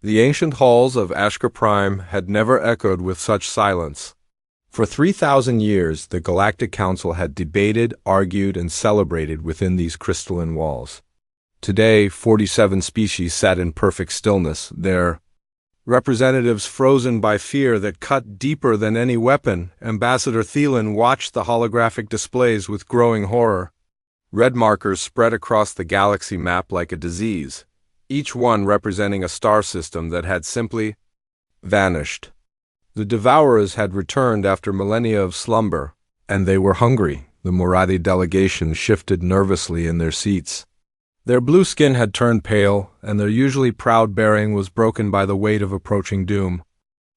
The ancient halls of Ashka Prime had never echoed with such silence. For 3,000 years, the Galactic Council had debated, argued, and celebrated within these crystalline walls. Today, 47 species sat in perfect stillness, their representatives frozen by fear that cut deeper than any weapon. Ambassador Thielen watched the holographic displays with growing horror. Red markers spread across the galaxy map like a disease, each one representing a star system that had simply vanished. The Devourers had returned after millennia of slumber, and they were hungry. The Moradi delegation shifted nervously in their seats. Their blue skin had turned pale, and their usually proud bearing was broken by the weight of approaching doom.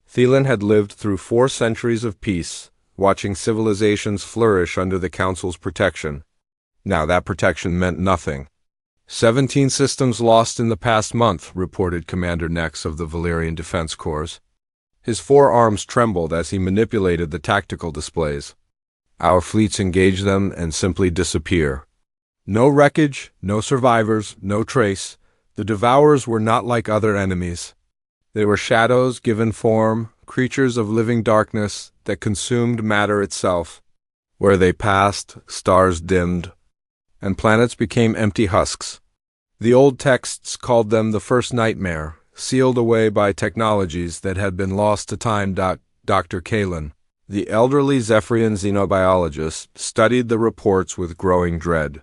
Thielen had lived through 4 centuries of peace, watching civilizations flourish under the Council's protection. Now that protection meant nothing. 17 systems lost in the past month, reported Commander Nex of the Valerian Defense Corps. His forearms trembled as he manipulated the tactical displays. Our fleets engage them and simply disappear. No wreckage, no survivors, no trace. The Devourers were not like other enemies. They were shadows given form, creatures of living darkness that consumed matter itself. Where they passed, stars dimmed, and planets became empty husks. The old texts called them the first nightmare, sealed away by technologies that had been lost to time. Dr. Kalin, the elderly Zephyrian xenobiologist, studied the reports with growing dread.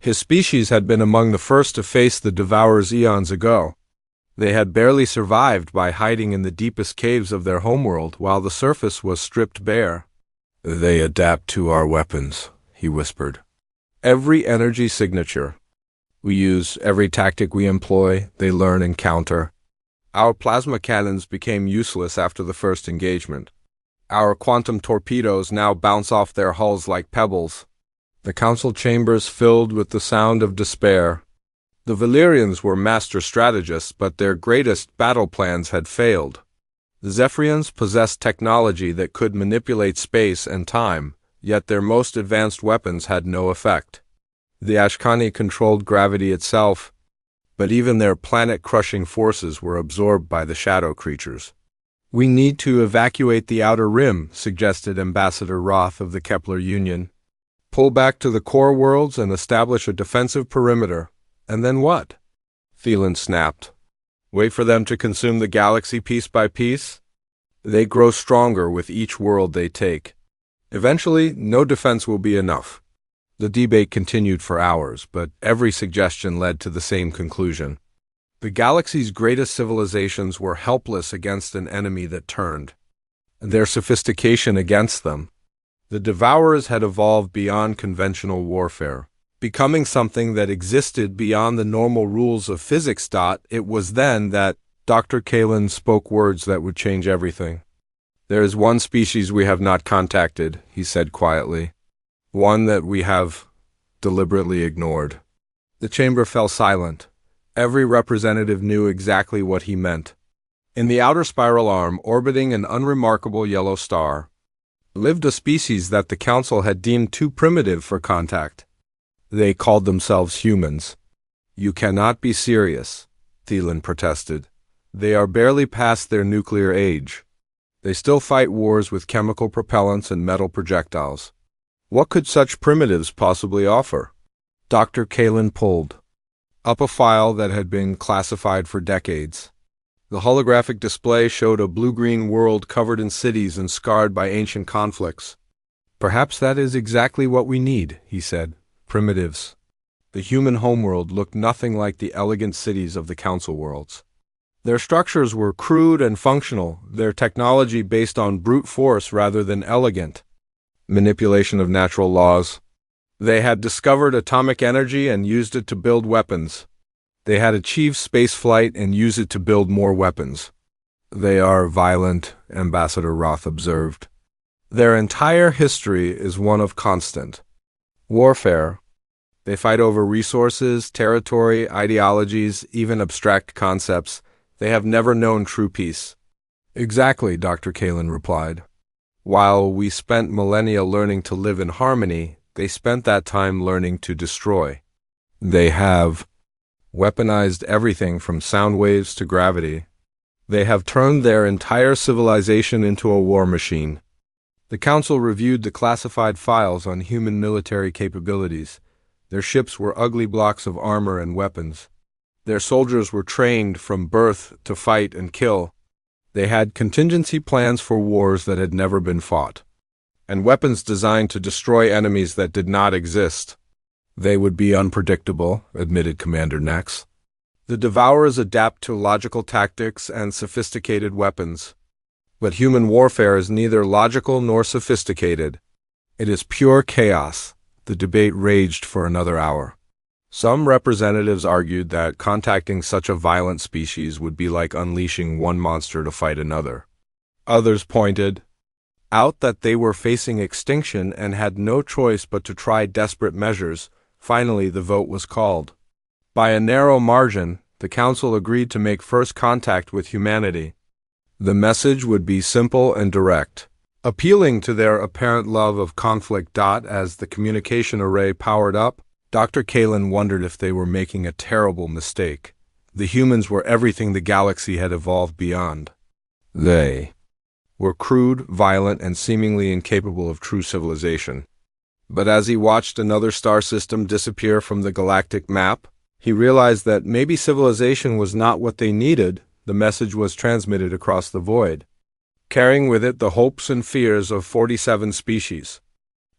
His species had been among the first to face the Devourers eons ago. They had barely survived by hiding in the deepest caves of their homeworld while the surface was stripped bare. "They adapt to our weapons," he whispered. "Every energy signature we use, every tactic we employ, they learn and counter. Our plasma cannons became useless after the first engagement. Our quantum torpedoes now bounce off their hulls like pebbles." The council chambers filled with the sound of despair. The Valerians were master strategists, but their greatest battle plans had failed. The Zephyrians possessed technology that could manipulate space and time, yet their most advanced weapons had no effect. The Ashkani controlled gravity itself, but even their planet-crushing forces were absorbed by the shadow creatures. "We need to evacuate the Outer Rim," suggested Ambassador Roth of the Kepler Union. "Pull back to the core worlds and establish a defensive perimeter. And then what?" Thielen snapped. "Wait for them to consume the galaxy piece by piece? They grow stronger with each world they take. Eventually, no defense will be enough." The debate continued for hours, but every suggestion led to the same conclusion. The galaxy's greatest civilizations were helpless against an enemy that turned, and their sophistication against them. The Devourers had evolved beyond conventional warfare, becoming something that existed beyond the normal rules of physics. It was then that Dr. Kalin spoke words that would change everything. "There is one species we have not contacted," he said quietly. "One that we have deliberately ignored." The chamber fell silent. Every representative knew exactly what he meant. In the outer spiral arm, orbiting an unremarkable yellow star, lived a species that the Council had deemed too primitive for contact. They called themselves humans. "You cannot be serious," Thielen protested. "They are barely past their nuclear age. They still fight wars with chemical propellants and metal projectiles. What could such primitives possibly offer?" Dr. Kalin pulled up a file that had been classified for decades. The holographic display showed a blue-green world covered in cities and scarred by ancient conflicts. "Perhaps that is exactly what we need," he said. "Primitives." The human homeworld looked nothing like the elegant cities of the Council worlds. Their structures were crude and functional, their technology based on brute force rather than elegant manipulation of natural laws. They had discovered atomic energy and used it to build weapons. They had achieved space flight and used it to build more weapons. "They are violent," Ambassador Roth observed. "Their entire history is one of constant warfare. They fight over resources, territory, ideologies, even abstract concepts. They have never known true peace." "Exactly," Dr. Kalin replied. "While we spent millennia learning to live in harmony, they spent that time learning to destroy. They have weaponized everything from sound waves to gravity. They have turned their entire civilization into a war machine. The Council reviewed the classified files on human military capabilities. Their ships were ugly blocks of armor and weapons. Their soldiers were trained from birth to fight and kill. They had contingency plans for wars that had never been fought, and weapons designed to destroy enemies that did not exist. They would be unpredictable, admitted Commander Nex. The Devourers adapt to logical tactics and sophisticated weapons. But human warfare is neither logical nor sophisticated. It is pure chaos. The debate raged for another hour. Some representatives argued that contacting such a violent species would be like unleashing one monster to fight another. Others pointed out that they were facing extinction and had no choice but to try desperate measures. Finally, the vote was called. By a narrow margin, the Council agreed to make first contact with humanity. The message would be simple and direct, appealing to their apparent love of conflict. As the communication array powered up, Dr. Kalin wondered if they were making a terrible mistake. The humans were everything the galaxy had evolved beyond. They were crude, violent, and seemingly incapable of true civilization. But as he watched another star system disappear from the galactic map, he realized that maybe civilization was not what they needed. The message was transmitted across the void, carrying with it the hopes and fears of 47 species.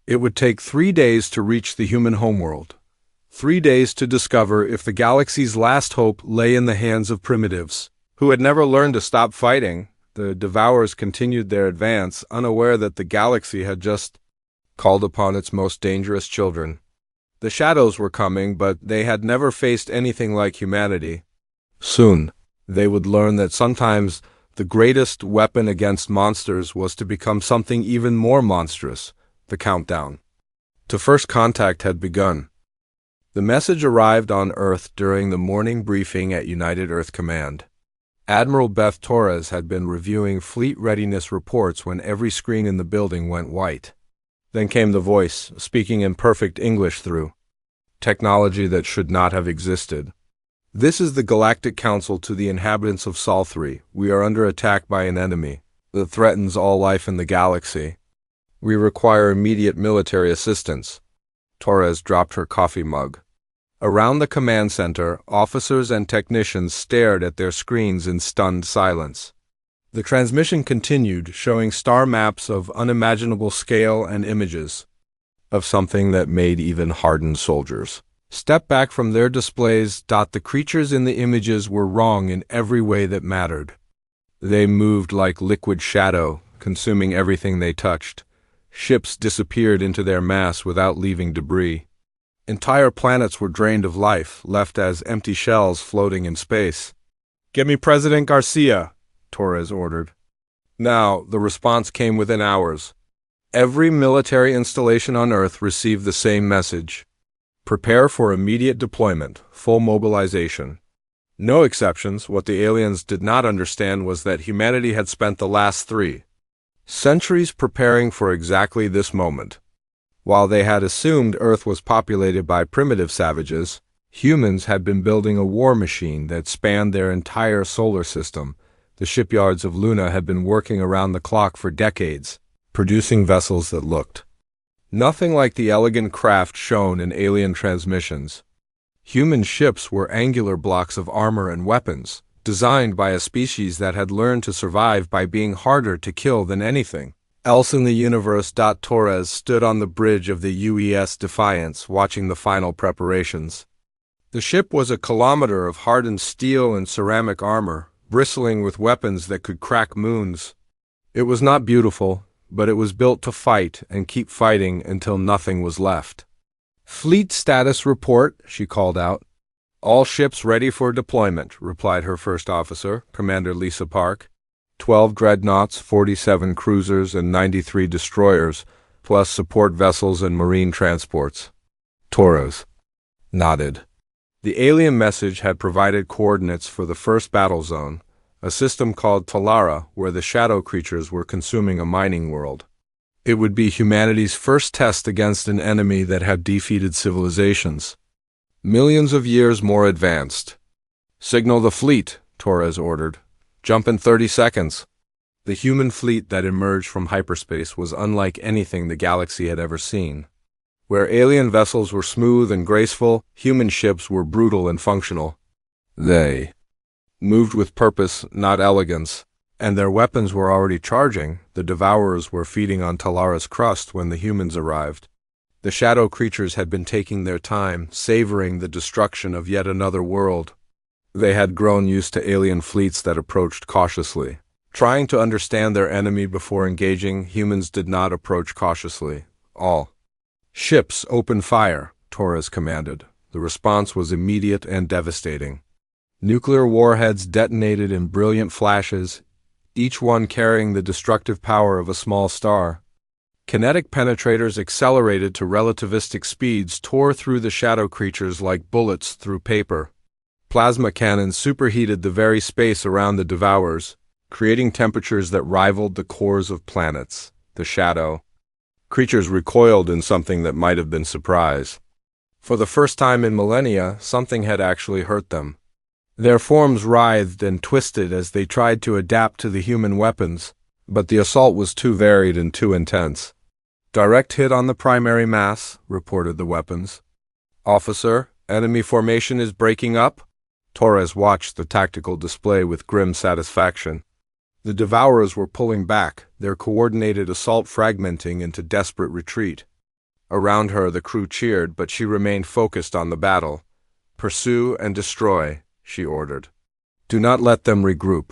It would take 3 days to reach the human homeworld. 3 days to discover if the galaxy's last hope lay in the hands of primitives, who had never learned to stop fighting. The Devourers continued their advance, unaware that the galaxy had just called upon its most dangerous children. The shadows were coming, but they had never faced anything like humanity. Soon, they would learn that sometimes the greatest weapon against monsters was to become something even more monstrous. The countdown to first contact had begun. The message arrived on Earth during the morning briefing at United Earth Command. Admiral Beth Torres had been reviewing fleet readiness reports when every screen in the building went white. Then came the voice, speaking in perfect English through technology that should not have existed. This is the Galactic Council to the inhabitants of Sol 3. We are under attack by an enemy that threatens all life in the galaxy. We require immediate military assistance. Torres dropped her coffee mug. Around the command center, officers and technicians stared at their screens in stunned silence. The transmission continued, showing star maps of unimaginable scale and images of something that made even hardened soldiers step back from their displays. The creatures in the images were wrong in every way that mattered. They moved like liquid shadow, consuming everything they touched. Ships disappeared into their mass without leaving debris. Entire planets were drained of life, left as empty shells floating in space. "Get me President Garcia," Torres ordered. Now, the response came within hours. Every military installation on Earth received the same message. Prepare for immediate deployment, full mobilization. No exceptions. What the aliens did not understand was that humanity had spent the last 3 centuries preparing for exactly this moment. While they had assumed Earth was populated by primitive savages, humans had been building a war machine that spanned their entire solar system. The shipyards of Luna had been working around the clock for decades, producing vessels that looked nothing like the elegant craft shown in alien transmissions. Human ships were angular blocks of armor and weapons, designed by a species that had learned to survive by being harder to kill than anything else in the universe. Torres stood on the bridge of the UES Defiance, watching the final preparations. The ship was a kilometer of hardened steel and ceramic armor, bristling with weapons that could crack moons. It was not beautiful, but it was built to fight and keep fighting until nothing was left. "Fleet status report," she called out. "All ships ready for deployment," replied her first officer, Commander Lisa Park. 12 dreadnoughts, 47 cruisers, and 93 destroyers, plus support vessels and marine transports. Torres nodded. The alien message had provided coordinates for the first battle zone, a system called Talara, where the shadow creatures were consuming a mining world. It would be humanity's first test against an enemy that had defeated civilizations millions of years more advanced. "Signal the fleet," Torres ordered. Jump in 30 seconds. The human fleet that emerged from hyperspace was unlike anything the galaxy had ever seen. Where alien vessels were smooth and graceful, human ships were brutal and functional. They moved with purpose, not elegance, and their weapons were already charging. The Devourers were feeding on Talara's crust when the humans arrived. The shadow creatures had been taking their time, savoring the destruction of yet another world. They had grown used to alien fleets that approached cautiously. Trying to understand their enemy before engaging, humans did not approach cautiously. All ships open fire, Torres commanded. The response was immediate and devastating. Nuclear warheads detonated in brilliant flashes, each one carrying the destructive power of a small star. Kinetic penetrators accelerated to relativistic speeds, tore through the shadow creatures like bullets through paper. Plasma cannons superheated the very space around the Devourers, creating temperatures that rivaled the cores of planets. The shadow creatures recoiled in something that might have been surprise. For the first time in millennia, something had actually hurt them. Their forms writhed and twisted as they tried to adapt to the human weapons, but the assault was too varied and too intense. Direct hit on the primary mass, reported the weapons. Officer, enemy formation is breaking up? Torres watched the tactical display with grim satisfaction. The Devourers were pulling back, their coordinated assault fragmenting into desperate retreat. Around her the crew cheered, but she remained focused on the battle. Pursue and destroy, she ordered. Do not let them regroup.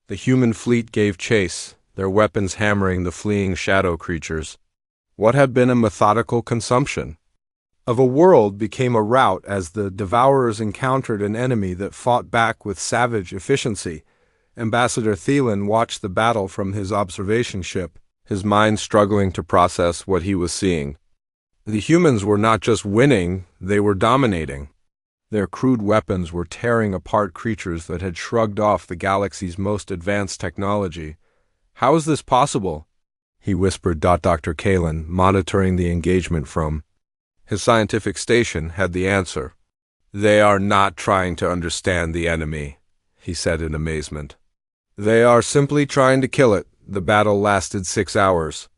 The human fleet gave chase, their weapons hammering the fleeing shadow creatures. What had been a methodical consumption of a world became a rout as the Devourers encountered an enemy that fought back with savage efficiency. Ambassador Thielen watched the battle from his observation ship, his mind struggling to process what he was seeing. The humans were not just winning, they were dominating. Their crude weapons were tearing apart creatures that had shrugged off the galaxy's most advanced technology. How is this possible? He whispered. Dr. Kalen, monitoring the engagement from his scientific station, had the answer. They are not trying to understand the enemy, he said in amazement. They are simply trying to kill it. The battle lasted 6 hours.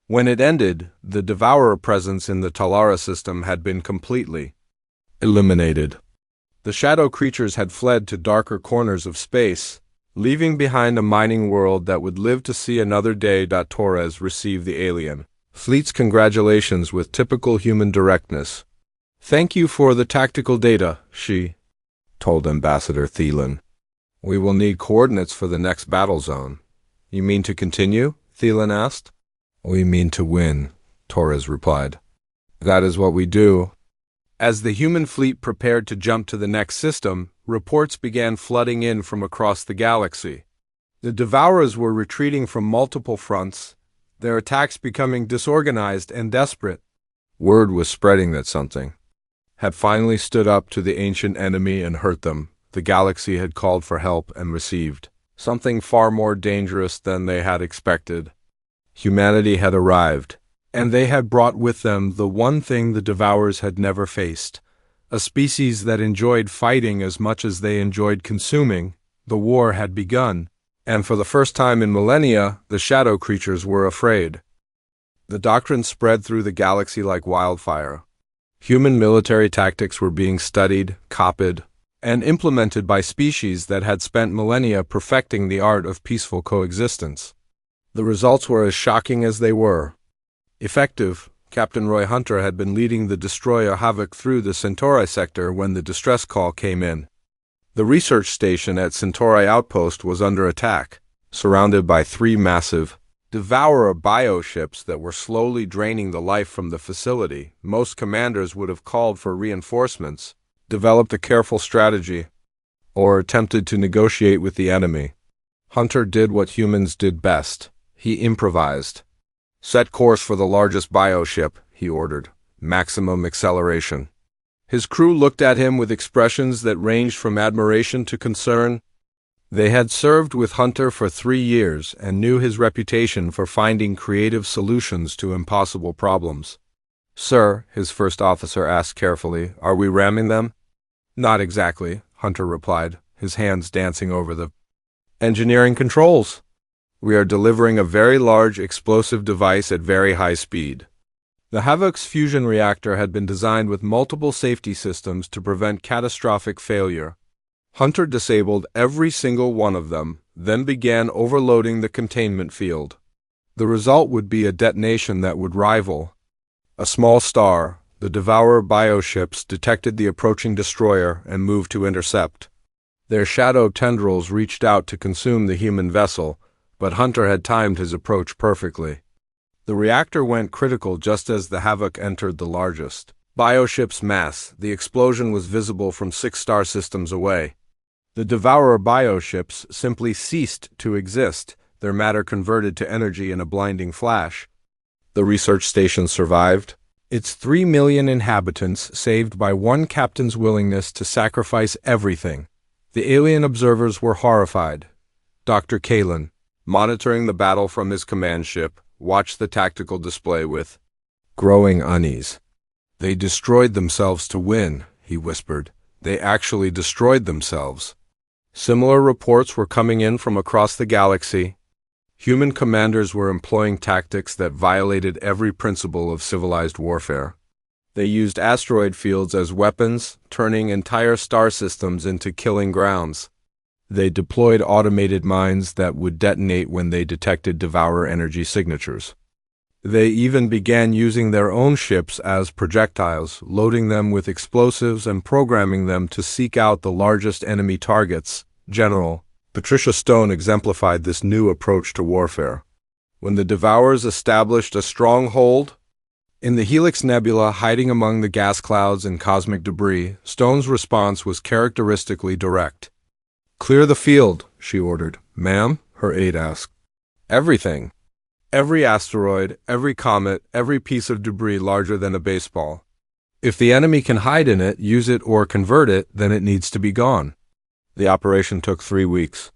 When it ended, the Devourer presence in the Talara system had been completely eliminated. The shadow creatures had fled to darker corners of space, leaving behind a mining world that would live to see another day. Torres received the alien fleet's congratulations with typical human directness. Thank you for the tactical data, she told Ambassador Thielen. We will need coordinates for the next battle zone. You mean to continue? Thielen asked. We mean to win, Torres replied. That is what we do. As the human fleet prepared to jump to the next system, reports began flooding in from across the galaxy. The Devourers were retreating from multiple fronts, their attacks becoming disorganized and desperate. Word was spreading that something had finally stood up to the ancient enemy and hurt them. The galaxy had called for help and received something far more dangerous than they had expected. Humanity had arrived, and they had brought with them the one thing the Devourers had never faced, a species that enjoyed fighting as much as they enjoyed consuming. The war had begun, and for the first time in millennia, the shadow creatures were afraid. The doctrine spread through the galaxy like wildfire. Human military tactics were being studied, copied, and implemented by species that had spent millennia perfecting the art of peaceful coexistence. The results were as shocking as they were effective. Captain Roy Hunter had been leading the destroyer Havoc through the Centauri sector when the distress call came in. The research station at Centauri Outpost was under attack, surrounded by 3 massive Devourer bioships that were slowly draining the life from the facility. Most commanders would have called for reinforcements, developed a careful strategy, or attempted to negotiate with the enemy. Hunter did what humans did best. He improvised. Set course for the largest bioship, he ordered. Maximum acceleration. His crew looked at him with expressions that ranged from admiration to concern. They had served with Hunter for 3 years and knew his reputation for finding creative solutions to impossible problems. Sir, his first officer asked carefully, are we ramming them? Not exactly, Hunter replied, his hands dancing over the Engineering controls. We are delivering a very large explosive device at very high speed. The Havoc's fusion reactor had been designed with multiple safety systems to prevent catastrophic failure. Hunter disabled every single one of them, then began overloading the containment field. The result would be a detonation that would rival a small star. The Devourer bioships detected the approaching destroyer and moved to intercept. Their shadow tendrils reached out to consume the human vessel, but Hunter had timed his approach perfectly. The reactor went critical just as the Havoc entered the largest bioship's mass. The explosion was visible from 6 star systems away. The Devourer bioships simply ceased to exist, their matter converted to energy in a blinding flash. The research station survived, its 3 million inhabitants saved by one captain's willingness to sacrifice everything. The alien observers were horrified. Dr. Kalin, monitoring the battle from his command ship, watched the tactical display with growing unease. "They destroyed themselves to win," he whispered. "They actually destroyed themselves." Similar reports were coming in from across the galaxy. Human commanders were employing tactics that violated every principle of civilized warfare. They used asteroid fields as weapons, turning entire star systems into killing grounds. They deployed automated mines that would detonate when they detected Devourer energy signatures. They even began using their own ships as projectiles, loading them with explosives and programming them to seek out the largest enemy targets. General Patricia Stone exemplified this new approach to warfare. When the Devourers established a stronghold in the Helix Nebula, hiding among the gas clouds and cosmic debris, Stone's response was characteristically direct. "Clear the field," she ordered. "Ma'am?" her aide asked. "Everything. Every asteroid, every comet, every piece of debris larger than a baseball. If the enemy can hide in it, use it, or convert it, then it needs to be gone." The operation took 3 weeks.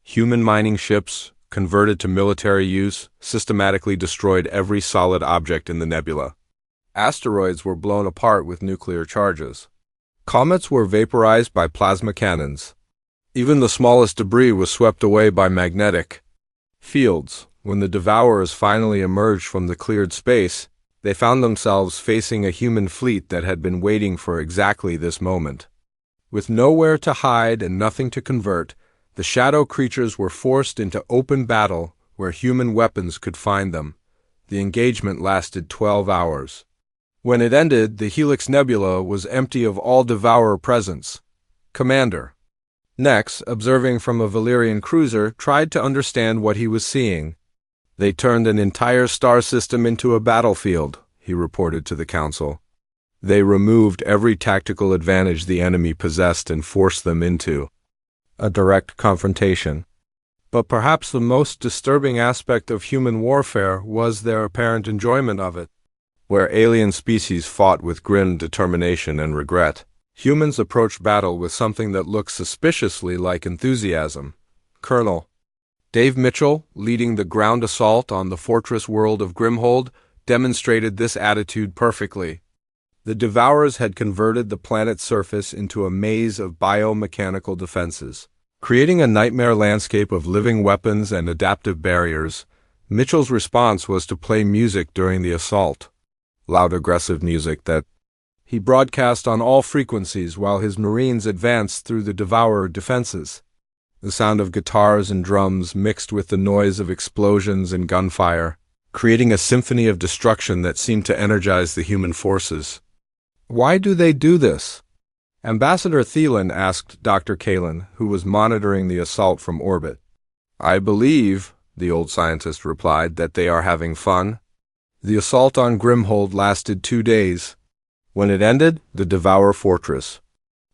Human mining ships, converted to military use, systematically destroyed every solid object in the nebula. Asteroids were blown apart with nuclear charges. Comets were vaporized by plasma cannons. Even the smallest debris was swept away by magnetic fields. When the Devourers finally emerged from the cleared space, they found themselves facing a human fleet that had been waiting for exactly this moment. With nowhere to hide and nothing to convert, the shadow creatures were forced into open battle where human weapons could find them. The engagement lasted 12 hours. When it ended, the Helix Nebula was empty of all Devourer presence. Commander Nex, observing from a Valyrian cruiser, tried to understand what he was seeing. "They turned an entire star system into a battlefield," he reported to the Council. "They removed every tactical advantage the enemy possessed and forced them into a direct confrontation." But perhaps the most disturbing aspect of human warfare was their apparent enjoyment of it. Where alien species fought with grim determination and regret, humans approached battle with something that looked suspiciously like enthusiasm. Colonel Dave Mitchell, leading the ground assault on the fortress world of Grimhold, demonstrated this attitude perfectly. The Devourers had converted the planet's surface into a maze of biomechanical defenses, creating a nightmare landscape of living weapons and adaptive barriers. Mitchell's response was to play music during the assault. Loud, aggressive music that he broadcast on all frequencies while his Marines advanced through the Devourer defenses. The sound of guitars and drums mixed with the noise of explosions and gunfire, creating a symphony of destruction that seemed to energize the human forces. "Why do they do this?" Ambassador Thielen asked Dr. Kalin, who was monitoring the assault from orbit. "I believe," the old scientist replied, "that they are having fun." The assault on Grimhold lasted 2 days. When it ended, the Devourer fortress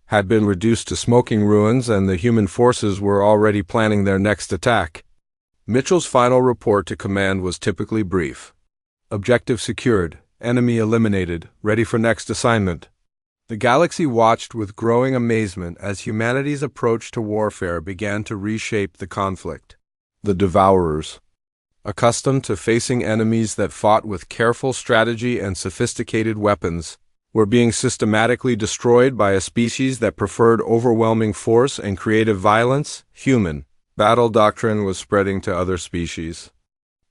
had been reduced to smoking ruins, and the human forces were already planning their next attack. Mitchell's final report to command was typically brief. "Objective secured, enemy eliminated, ready for next assignment." The galaxy watched with growing amazement as humanity's approach to warfare began to reshape the conflict. The Devourers, accustomed to facing enemies that fought with careful strategy and sophisticated weapons, were being systematically destroyed by a species that preferred overwhelming force and creative violence, human Battle doctrine was spreading to other species.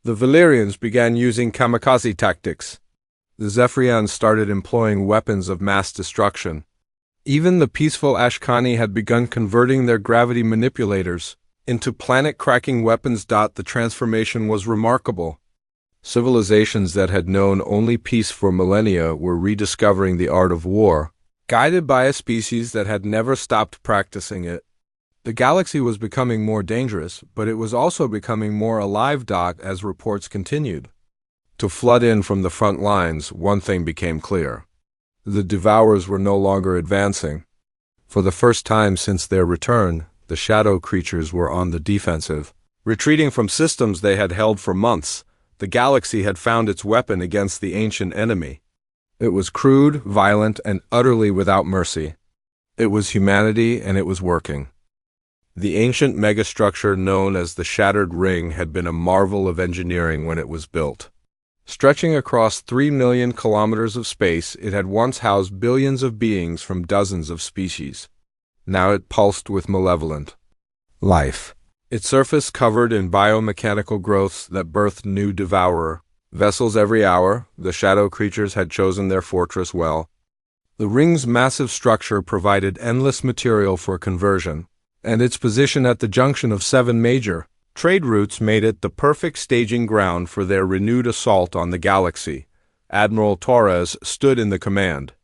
The Valyrians began using kamikaze tactics. The Zephyrians started employing weapons of mass destruction. Even the peaceful Ashkani had begun converting their gravity manipulators into planet-cracking weapons. The transformation was remarkable. Civilizations that had known only peace for millennia were rediscovering the art of war, guided by a species that had never stopped practicing it. The galaxy was becoming more dangerous, but it was also becoming more alive. As reports continued to flood in from the front lines, one thing became clear. The Devourers were no longer advancing. For the first time since their return, the shadow creatures were on the defensive. Retreating from systems they had held for months, the galaxy had found its weapon against the ancient enemy. It was crude, violent, and utterly without mercy. It was humanity, and it was working. The ancient megastructure known as the Shattered Ring had been a marvel of engineering when it was built. Stretching across 3 million kilometers of space, it had once housed billions of beings from dozens of species. Now it pulsed with malevolent life. Its surface covered in biomechanical growths that birthed new devourer vessels every hour. The shadow creatures had chosen their fortress well. The ring's massive structure provided endless material for conversion, and its position at the junction of 7 major trade routes made it the perfect staging ground for their renewed assault on the galaxy. Admiral Torres stood in the command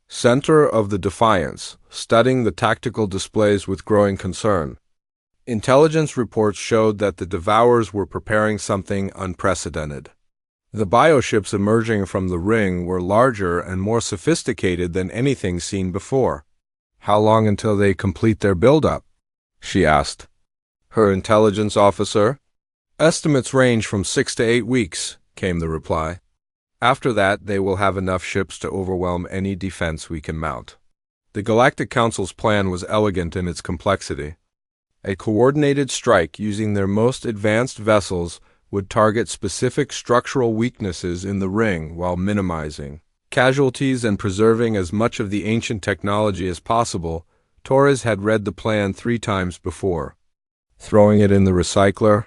center of the Defiance, studying the tactical displays with growing concern. Intelligence reports showed that the Devourers were preparing something unprecedented. The bioships emerging from the ring were larger and more sophisticated than anything seen before. "How long until they complete their build-up?" she asked her intelligence officer. "Estimates range from 6 to 8 weeks, came the reply. "After that, they will have enough ships to overwhelm any defense we can mount." The Galactic Council's plan was elegant in its complexity. A coordinated strike using their most advanced vessels would target specific structural weaknesses in the ring while minimizing casualties and preserving as much of the ancient technology as possible. Torres had read the plan 3 times before. Throwing it in the recycler?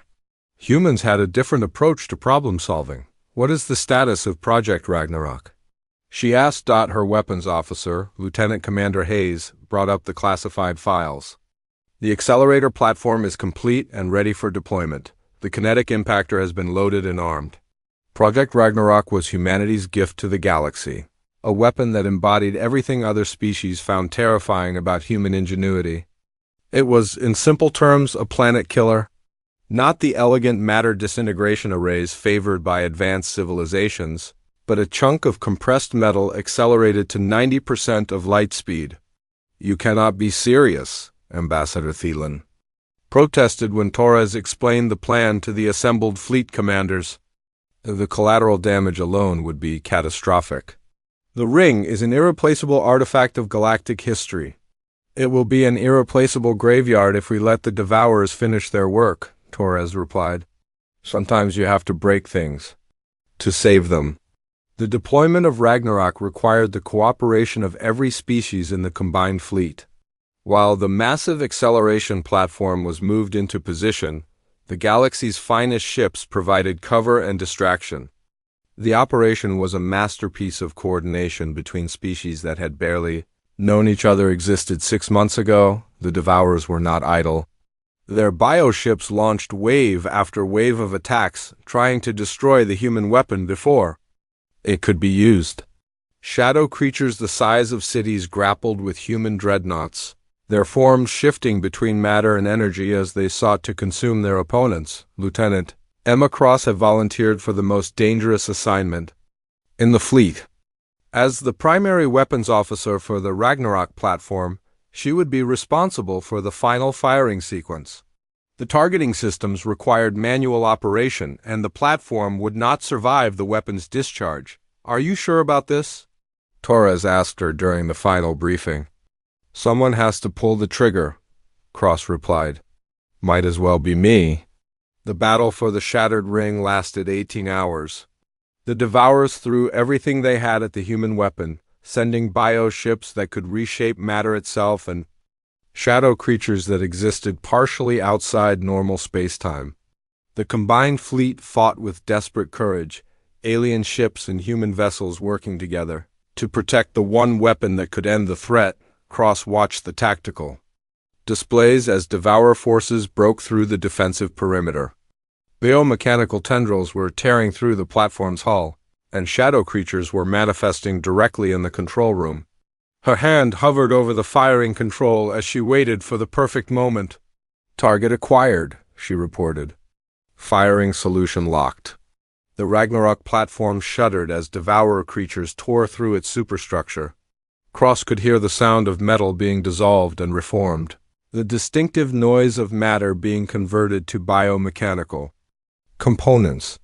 Humans had a different approach to problem solving. "What is the status of Project Ragnarok?" she asked. Her weapons officer, Lieutenant Commander Hayes, brought up the classified files. "The accelerator platform is complete and ready for deployment. The kinetic impactor has been loaded and armed." Project Ragnarok was humanity's gift to the galaxy, a weapon that embodied everything other species found terrifying about human ingenuity. It was, in simple terms, a planet killer. Not the elegant matter disintegration arrays favored by advanced civilizations, but a chunk of compressed metal accelerated to 90% of light speed. "You cannot be serious," Ambassador Thielen protested when Torres explained the plan to the assembled fleet commanders. The collateral damage alone would be catastrophic. "The ring is an irreplaceable artifact of galactic history. It will be an irreplaceable graveyard if we let the Devourers finish their work," Torres replied. "Sometimes you have to break things to save them." The deployment of Ragnarok required the cooperation of every species in the combined fleet. While the massive acceleration platform was moved into position, the galaxy's finest ships provided cover and distraction. The operation was a masterpiece of coordination between species that had barely known each other existed 6 months ago. The Devourers were not idle. Their bioships launched wave after wave of attacks, trying to destroy the human weapon before it could be used. Shadow creatures the size of cities grappled with human dreadnoughts, their forms shifting between matter and energy as they sought to consume their opponents. Lieutenant Emma Cross had volunteered for the most dangerous assignment in the fleet. As the primary weapons officer for the Ragnarok platform, she would be responsible for the final firing sequence. The targeting systems required manual operation, and the platform would not survive the weapon's discharge. "Are you sure about this?" Torres asked her during the final briefing. "Someone has to pull the trigger," Cross replied. "Might as well be me." The battle for the Shattered Ring lasted 18 hours. The Devourers threw everything they had at the human weapon, sending bioships that could reshape matter itself and shadow creatures that existed partially outside normal space-time. The combined fleet fought with desperate courage, alien ships and human vessels working together to protect the one weapon that could end the threat. Cross watched the tactical displays as Devourer forces broke through the defensive perimeter. Biomechanical tendrils were tearing through the platform's hull, and shadow creatures were manifesting directly in the control room. Her hand hovered over the firing control as she waited for the perfect moment. "Target acquired," she reported. Firing solution locked. The Ragnarok platform shuddered as Devourer creatures tore through its superstructure. Cross could hear the sound of metal being dissolved and reformed, the distinctive noise of matter being converted to biomechanical components.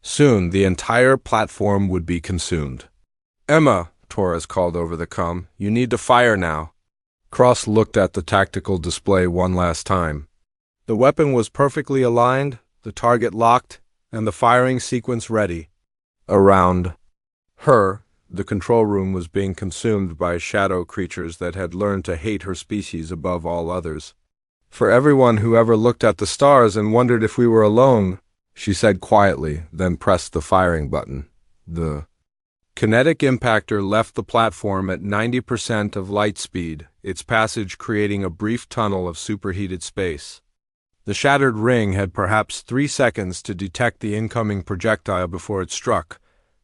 Soon, the entire platform would be consumed. "Emma," Torres called over the comm, "you need to fire now." Cross looked at the tactical display one last time. The weapon was perfectly aligned, the target locked, and the firing sequence ready. Around her, the control room was being consumed by shadow creatures that had learned to hate her species above all others. "For everyone who ever looked at the stars and wondered if we were alone," she said quietly, then pressed the firing button. The kinetic impactor left the platform at 90% of light speed, its passage creating a brief tunnel of superheated space. The shattered ring had perhaps 3 seconds to detect the incoming projectile before it struck.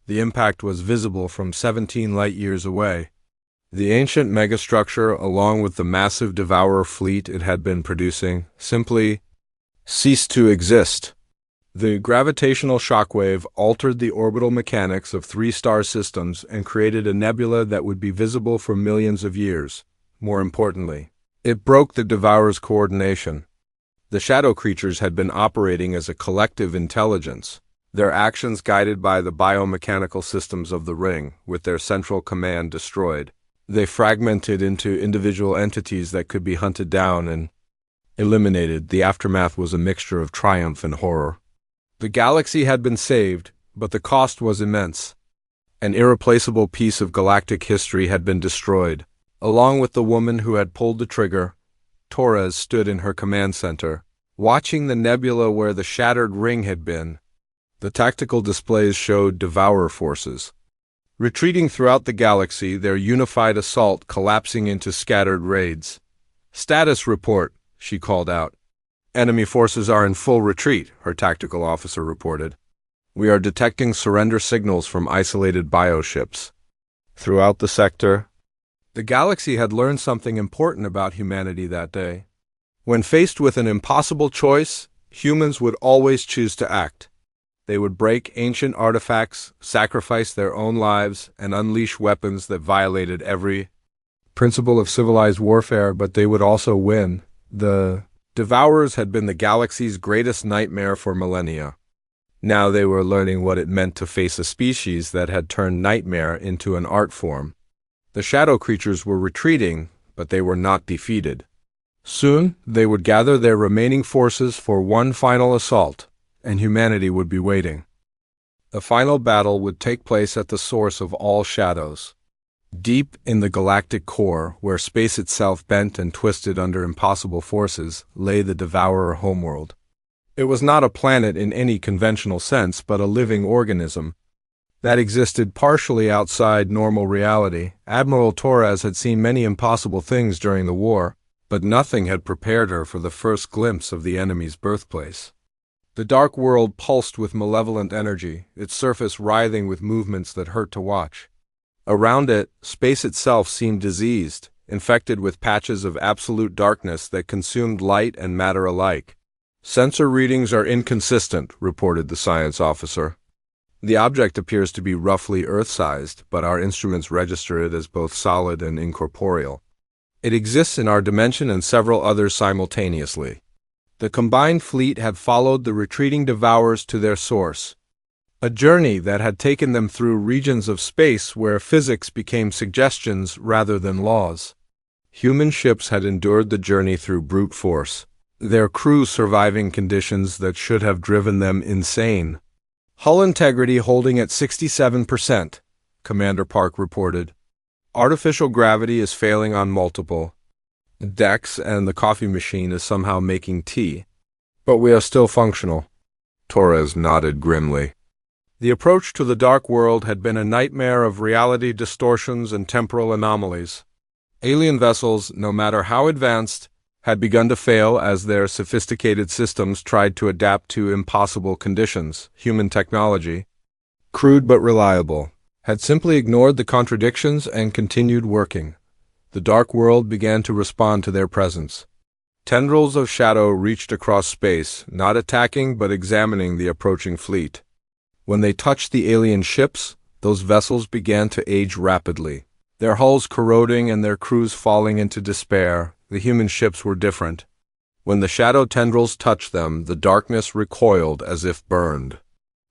The impact was visible from 17 light-years away. The ancient megastructure, along with the massive Devourer fleet it had been producing, simply ceased to exist. The gravitational shockwave altered the orbital mechanics of 3 star systems and created a nebula that would be visible for millions of years. More importantly, it broke the Devourer's coordination. The shadow creatures had been operating as a collective intelligence, their actions guided by the biomechanical systems of the ring, with their central command destroyed. They fragmented into individual entities that could be hunted down and eliminated. The aftermath was a mixture of triumph and horror. The galaxy had been saved, but the cost was immense. An irreplaceable piece of galactic history had been destroyed. Along with the woman who had pulled the trigger, Torres stood in her command center, watching the nebula where the shattered ring had been. The tactical displays showed Devourer forces retreating throughout the galaxy, their unified assault collapsing into scattered raids. "Status report," she called out. "Enemy forces are in full retreat," her tactical officer reported. "We are detecting surrender signals from isolated bioships." Throughout the sector, the galaxy had learned something important about humanity that day. When faced with an impossible choice, humans would always choose to act. They would break ancient artifacts, sacrifice their own lives, and unleash weapons that violated every principle of civilized warfare, but they would also win. The Devourers had been the galaxy's greatest nightmare for millennia. Now they were learning what it meant to face a species that had turned nightmare into an art form. The shadow creatures were retreating, but they were not defeated. Soon, they would gather their remaining forces for one final assault, and humanity would be waiting. The final battle would take place at the source of all shadows. Deep in the galactic core, where space itself bent and twisted under impossible forces, lay the Devourer homeworld. It was not a planet in any conventional sense, but a living organism that existed partially outside normal reality. Admiral Torres had seen many impossible things during the war, but nothing had prepared her for the first glimpse of the enemy's birthplace. The dark world pulsed with malevolent energy, its surface writhing with movements that hurt to watch. Around it, space itself seemed diseased, infected with patches of absolute darkness that consumed light and matter alike. "Sensor readings are inconsistent," reported the science officer. "The object appears to be roughly Earth-sized, but our instruments register it as both solid and incorporeal. It exists in our dimension and several others simultaneously." The combined fleet had followed the retreating Devourers to their source, a journey that had taken them through regions of space where physics became suggestions rather than laws. Human ships had endured the journey through brute force, their crew surviving conditions that should have driven them insane. "Hull integrity holding at 67%, Commander Park reported. "Artificial gravity is failing on multiple decks and the coffee machine is somehow making tea. But we are still functional. Torres nodded grimly. The approach to the dark world had been a nightmare of reality distortions and temporal anomalies. Alien vessels, no matter how advanced, had begun to fail as their sophisticated systems tried to adapt to impossible conditions. Human technology, crude but reliable, had simply ignored the contradictions and continued working. The dark world began to respond to their presence. Tendrils of shadow reached across space, not attacking but examining the approaching fleet. When they touched the alien ships, those vessels began to age rapidly, their hulls corroding and their crews falling into despair. The human ships were different. When the shadow tendrils touched them, the darkness recoiled as if burned.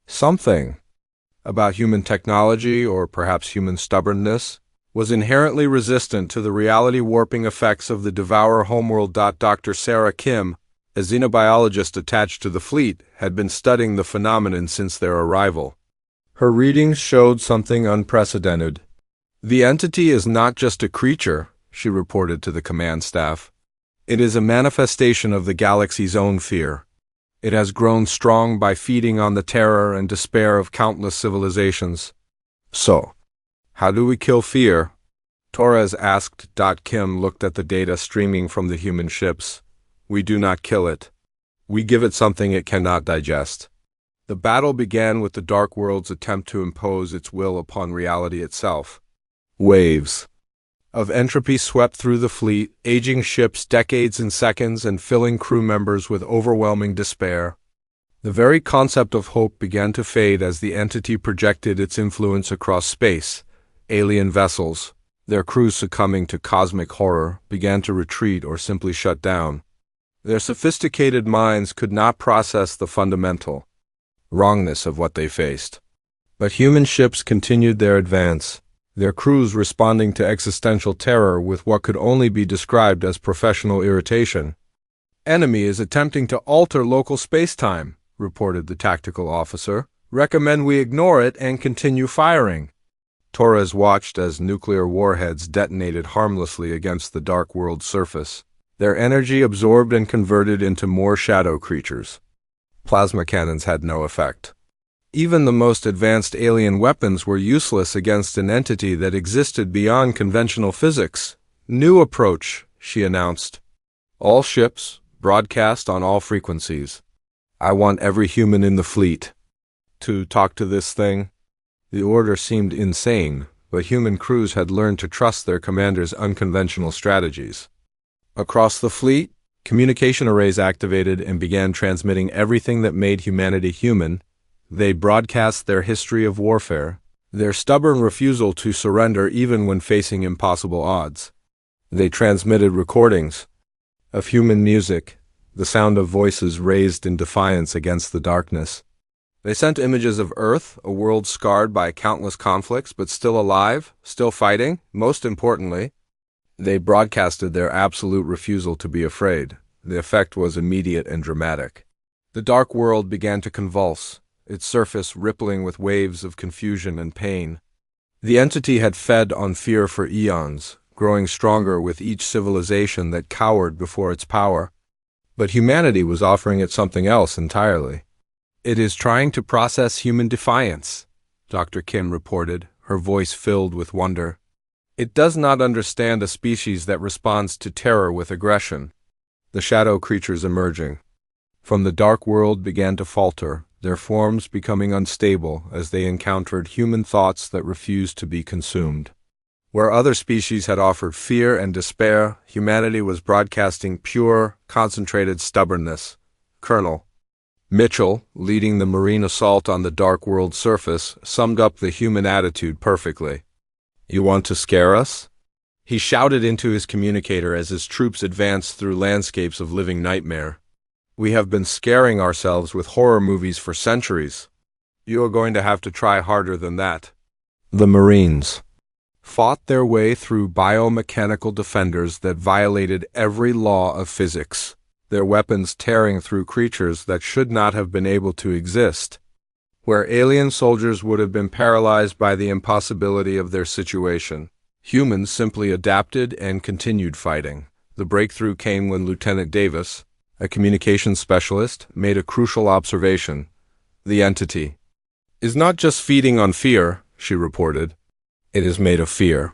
Something about human technology, or perhaps human stubbornness, was inherently resistant to the reality-warping effects of the Devourer homeworld. Dr. Sarah Kim, a xenobiologist attached to the fleet, had been studying the phenomenon since their arrival. Her readings showed something unprecedented. The entity is not just a creature, she reported to the command staff. It is a manifestation of the galaxy's own fear. It has grown strong by feeding on the terror and despair of countless civilizations. So, how do we kill fear? Torres asked. Kim looked at the data streaming from the human ships. We do not kill it. We give it something it cannot digest. The battle began with the dark world's attempt to impose its will upon reality itself. Waves of entropy swept through the fleet, aging ships decades and seconds and filling crew members with overwhelming despair. The very concept of hope began to fade as the entity projected its influence across space. Alien vessels, their crews succumbing to cosmic horror, began to retreat or simply shut down. Their sophisticated minds could not process the fundamental wrongness of what they faced. But human ships continued their advance, their crews responding to existential terror with what could only be described as professional irritation. Enemy is attempting to alter local space-time, reported the tactical officer. Recommend we ignore it and continue firing. Torres watched as nuclear warheads detonated harmlessly against the dark world's surface, their energy absorbed and converted into more shadow creatures. Plasma cannons had no effect. Even the most advanced alien weapons were useless against an entity that existed beyond conventional physics. New approach, she announced. All ships, broadcast on all frequencies. I want every human in the fleet to talk to this thing. The order seemed insane, but human crews had learned to trust their commander's unconventional strategies. Across the fleet, communication arrays activated and began transmitting everything that made humanity human. They broadcast their history of warfare, their stubborn refusal to surrender even when facing impossible odds. They transmitted recordings of human music, the sound of voices raised in defiance against the darkness. They sent images of Earth, a world scarred by countless conflicts, but still alive, still fighting. Most importantly, they broadcasted their absolute refusal to be afraid. The effect was immediate and dramatic. The dark world began to convulse, its surface rippling with waves of confusion and pain. The entity had fed on fear for eons, growing stronger with each civilization that cowered before its power. But humanity was offering it something else entirely. It is trying to process human defiance, Dr. Kim reported, her voice filled with wonder. It does not understand a species that responds to terror with aggression. The shadow creatures emerging from the dark world began to falter, their forms becoming unstable as they encountered human thoughts that refused to be consumed. Where other species had offered fear and despair, humanity was broadcasting pure, concentrated stubbornness. Colonel Mitchell, leading the marine assault on the dark world surface, summed up the human attitude perfectly. You want to scare us? He shouted into his communicator as his troops advanced through landscapes of living nightmare. We have been scaring ourselves with horror movies for centuries. You are going to have to try harder than that. The Marines fought their way through biomechanical defenders that violated every law of physics, their weapons tearing through creatures that should not have been able to exist. Where alien soldiers would have been paralyzed by the impossibility of their situation, humans simply adapted and continued fighting. The breakthrough came when Lieutenant Davis, a communications specialist, made a crucial observation. The entity is not just feeding on fear, she reported. It is made of fear.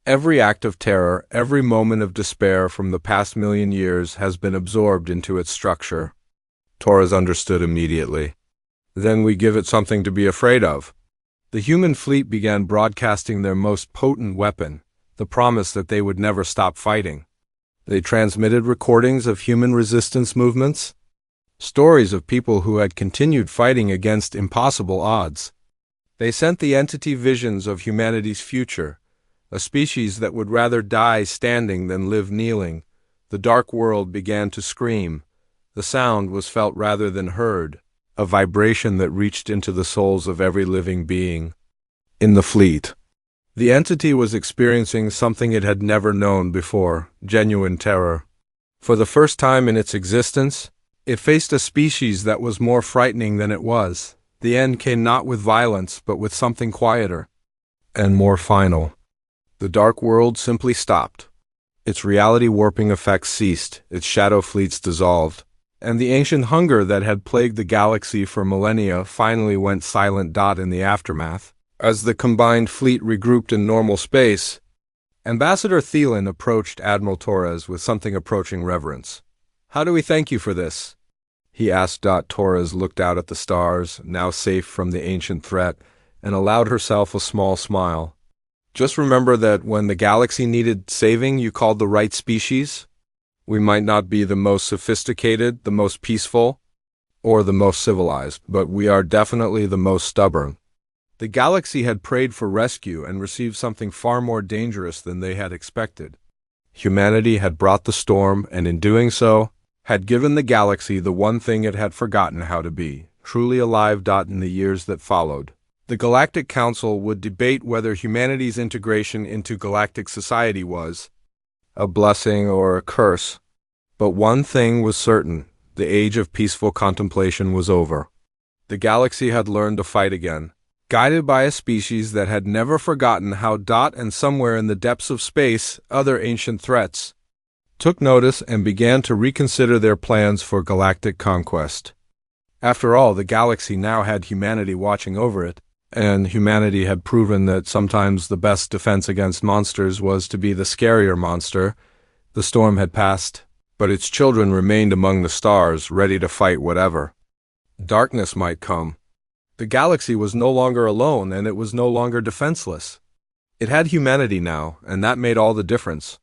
Every act of terror, every moment of despair from the past million years has been absorbed into its structure. Torres understood immediately. Then we give it something to be afraid of. The human fleet began broadcasting their most potent weapon, the promise that they would never stop fighting. They transmitted recordings of human resistance movements, stories of people who had continued fighting against impossible odds. They sent the entity visions of humanity's future, a species that would rather die standing than live kneeling. The dark world began to scream. The sound was felt rather than heard, a vibration that reached into the souls of every living being. In the fleet, the entity was experiencing something it had never known before, genuine terror. For the first time in its existence, it faced a species that was more frightening than it was. The end came not with violence, but with something quieter and more final. The dark world simply stopped. Its reality-warping effects ceased, its shadow fleets dissolved, and the ancient hunger that had plagued the galaxy for millennia finally went silent. In the aftermath, as the combined fleet regrouped in normal space, Ambassador Thielen approached Admiral Torres with something approaching reverence. "How do we thank you for this?" he asked. Torres looked out at the stars, now safe from the ancient threat, and allowed herself a small smile. "Just remember that when the galaxy needed saving, you called the right species. We might not be the most sophisticated, the most peaceful, or the most civilized, but we are definitely the most stubborn." The galaxy had prayed for rescue and received something far more dangerous than they had expected. Humanity had brought the storm, and in doing so, had given the galaxy the one thing it had forgotten how to be, truly alive. In the years that followed, the Galactic Council would debate whether humanity's integration into galactic society was a blessing or a curse. But one thing was certain: the age of peaceful contemplation was over. The galaxy had learned to fight again, guided by a species that had never forgotten how. And somewhere in the depths of space, other ancient threats took notice and began to reconsider their plans for galactic conquest. After all, the galaxy now had humanity watching over it, and humanity had proven that sometimes the best defense against monsters was to be the scarier monster. The storm had passed, but its children remained among the stars, ready to fight whatever darkness might come. The galaxy was no longer alone, and it was no longer defenseless. It had humanity now, and that made all the difference.